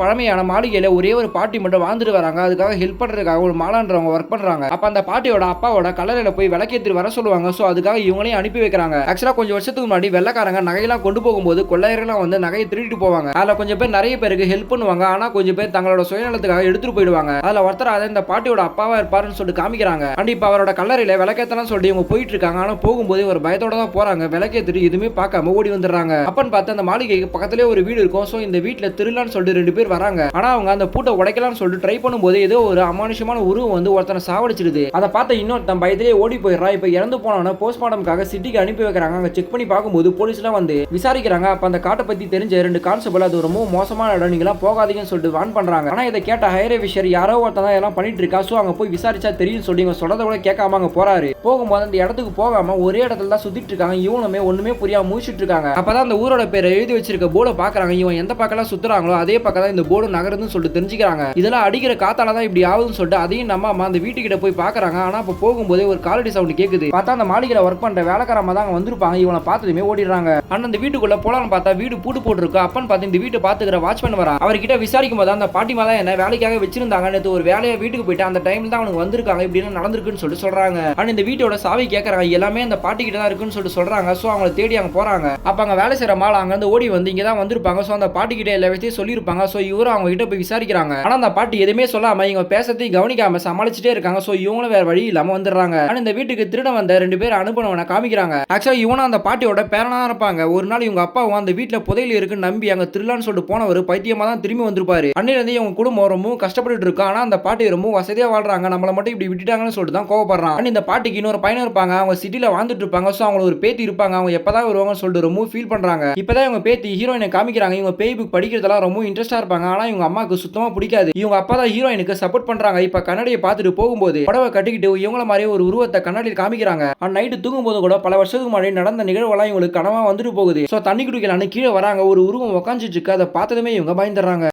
பழமையான மாளிகையில ஒரே ஒரு பாட்டி மட்டும் வாழ்ந்துட்டு வராங்க. அதுக்காக ஹெல்ப் பண்றதுக்காக ஒரு மாலான்றவங்க ஒர்க் பண்றாங்க. அப்ப அந்த பாட்டியோட அப்பாவோட கல்லறையில போய் விளக்கேத்தி வர சொல்லுவாங்க. சோ அதுக்காக இவங்களையும் அனுப்பி வைக்கிறாங்க. ஆக்சுவலா கொஞ்சம் வருஷத்துக்கு முன்னாடி வெள்ளக்காரங்க நகையெல்லாம் கொண்டு போகும்போது கொள்ளையர்கள்லாம் வந்து நகையை திருடிட்டு போவாங்க. அதுல கொஞ்சம் பேர் நிறைய பேருக்கு ஹெல்ப் பண்ணுவாங்க. ஆனா கொஞ்சம் பேர் தங்களோட சுயநலத்துக்காக எடுத்துட்டு போயிடுவாங்க. அதுல ஒருத்தர் இந்த பாட்டியோட அப்பாவா இருப்பாருன்னு சொல்லிட்டு காமிக்கிறாங்க. அண்ட் இப்ப அவரோட கல்லறையில விளக்கேத்தலாம் சொல்லிட்டு இவங்க போயிட்டு இருக்காங்க. ஆனா போகும்போது ஒரு பயத்தோட தான் போறாங்க. விளக்கேத்திட்டு எதுவுமே பார்க்காம ஓடி வந்துடுறாங்க. அப்பன்னு பார்த்து அந்த மாளிகைக்கு பக்கத்திலே ஒரு வீடு இருக்கும். சோ இந்த வீட்டுல திருடலான்னு சொல்லிட்டு 2 பேர் வராங்க. ஆனா அவங்க அந்த பூட்டை உடைக்கலாம்னு சொல்லிட்டு ட்ரை பண்ணும்போது ஏதோ ஒரு அமானுஷமான உருவம் வந்து ஒருத்தனை சாவடிச்சிடுது. அதை பார்த்த இன்னொருத்தன் பயத்திலே ஓடி போயிடுறா. இப்ப இறந்து போனவன போஸ்ட்மார்ட்டம்காக சிட்டிக்கு அனுப்பி வைக்கிறாங்க. அங்க செக் பண்ணி பார்க்கும்போது போலீஸ்லாம் வந்து விசாரிக்கிறாங்க. அப்ப அந்த காட்டை பத்தி தெரிஞ்ச 2 கான்ஸ்டபிள் அது ரொம்ப மோசமான இடம், நீங்களாம் போகாதீங்கன்னு சொல்லிட்டு வான் பண்றாங்க. ஆனா இதை கேட்ட ஹையர் ஆஃபீஸர் யாரோ ஒருத்தன் தான் எல்லாம் பண்ணிட்டு இருக்கா. சோ அங்க போய் விசாரிச்சா தெரியும் சொல்லி இவங்க சொல்றத கூட கேட்காம அங்க போறாரு. போகும்போது அந்த இடத்துக்கு போகாம ஒரே இடத்துல தான் சுத்திட்டு இருக்காங்க. இவனுமே ஒண்ணுமே புரியாம மூச்சிட்டு இருக்காங்க. அப்பதான் அந்த ஊரோட பேரை எழுதி வச்சிருக்க போர்டை பாக்குறாங்க. இவன் எந்த பக்கம் சுத்துறாங்களோ அதே பக்கம் தான் இந்த போர்டு நகருதுன்னு சொல்லிட்டு தெரிஞ்சுக்கிறாங்க. இதெல்லாம் அடிக்கிற காத்தால தான் இப்படி ஆகுதுன்னு சொல்லிட்டு அதையும் நம்ம அந்த வீட்டுக்கிட்ட போய் பாக்குறாங்க. ஆனா அப்ப போகும்போதே ஒரு காலடி சவுண்ட் கேக்குது. பார்த்தா அந்த மாளிகையில ஒர்க் பண்ற வேலைக்காரமா தான் வந்திருப்பாங்க. இவனை பார்த்ததுமே ஓடிடுறாங்க. ஆனா அந்த வீட்டுக்குள்ள போலான்னு பார்த்தா வீடு பூட்டு போட்டுருக்கு. அப்பன்னு பார்த்து இந்த வீட்டை பாத்துக்கிற வாட்ச்மேன் வரா. அவர்கிட்ட விசாரிக்கும் போது அந்த பாட்டிமா தான் என்ன வேலைக்காக வச்சிருந்தாங்க. நேற்று ஒரு வேலையை வீட்டுக்கு போயிட்டு அந்த டைம்ல தான் அவனுக்கு வந்திருக்காங்க. இப்படின்னு நடந்திருக்குன்னு சொல்லிட்டு சொல்றாங்க. ஆனா இந்த வீட்டோட சாவி கேட்கறாங்க. எல்லாமே அந்த பாட்டி கிட்ட தான் இருக்குன்னு சொல்லிட்டு சொல்றாங்க. சோ அவங்களை தேடி அங்க போறாங்க. அப்ப அங்க வேலை செய்யற மாலை அங்க இருந்து ஓடி வந்து இங்க தான் வந்திருப்பாங்க. சோ அந்த பாட்டி கிட்ட எல்லா விஷயத்தையும் சொல்லியிருப்பாங்க. சோ இவரும் அவங்க கிட்ட போய் விசாரிக்கிறாங்க. ஆனா அந்த பாட்டி எதுவுமே சொல்லாம இவங்க பேசத்தையும் கவனிக்காம சமாளிச்சுட்டே இருக்காங்க. சோ இவங்களும் வேற வழி இல்லாம வந்துடுறாங்க. ஆனா இந்த வீட்டுக்கு திருட வந்த 2 பேர் அனுப்புனவனை காமிக்கிறாங்க. ஆக்சுவலா இவனும் அந்த பாட்டியோட பேரனா இருப்பாங்க. ஒரு நாள் இவங்க அப்பாவும் அந்த வீட்டுல புதையல் இருக்குன்னு நம்பி அங்க திருடலான்னு சொல்லிட்டு போனவர் பைத்தியமா தான் திரும்பி வந்திருப்பாரு. அன்னில இருந்து இவங்க குடும்பம் ரொம்ப கஷ்டப்பட்டு இருக்கு. ஆனா அந்த பாட்டி ரொம்ப வசதியா வாழ்றாங்க. நம்மள மட்டும் இப்படி விட்டுட்டாங்கன்னு சொல்லிட்டு தான் கோவப்படுறான். இந்த பாட்டிக்கு இன்னொரு பையன் இருப்பாங்க. அவங்க சிட்டில வாழ்ந்துட்டு இருப்பாங்க. சோ அவங்க ஒரு பேத்தி இருப்பாங்க. அவங்க எப்பதான் வருவாங்கன்னு சொல்லிட்டு ரொம்ப ஃபீல் பண்றாங்க. இப்பதான் இவங்க பேத்தி ஹீரோயினை காமிக்கிறாங்க. இவங்க பேய் புக் படிக்கிறதெல்லாம் ரொம்ப இன்ட்ரெஸ்டா இருப்பாங்க. ஆனா இவங்க அம்மாக்கு சுத்தமா பிடிக்காது. இவங்க அப்பா தான் ஹீரோயினுக்கு சப்போர்ட் பண்றாங்க. இப்ப கண்ணாடியை பார்த்துட்டு போகும்போது புடவை கட்டிக்கிட்டு இவங்கள மாதிரி ஒரு உருவத்தை கண்ணாடியில் காமிக்கிறாங்க. நைட்டு தூங்கும் போது கூட பல வருஷத்துக்கு முன்னாடி நடந்த நிகழ்வெல்லாம் இவங்களுக்கு கனவா வந்துட்டு போகுது. சோ தண்ணி குடிக்கலான்னு கீழே வராங்க. ஒரு உருவம் உட்காந்துட்டு இருக்கு. அதை பார்த்ததுமே இவங்க பயந்துடுறாங்க.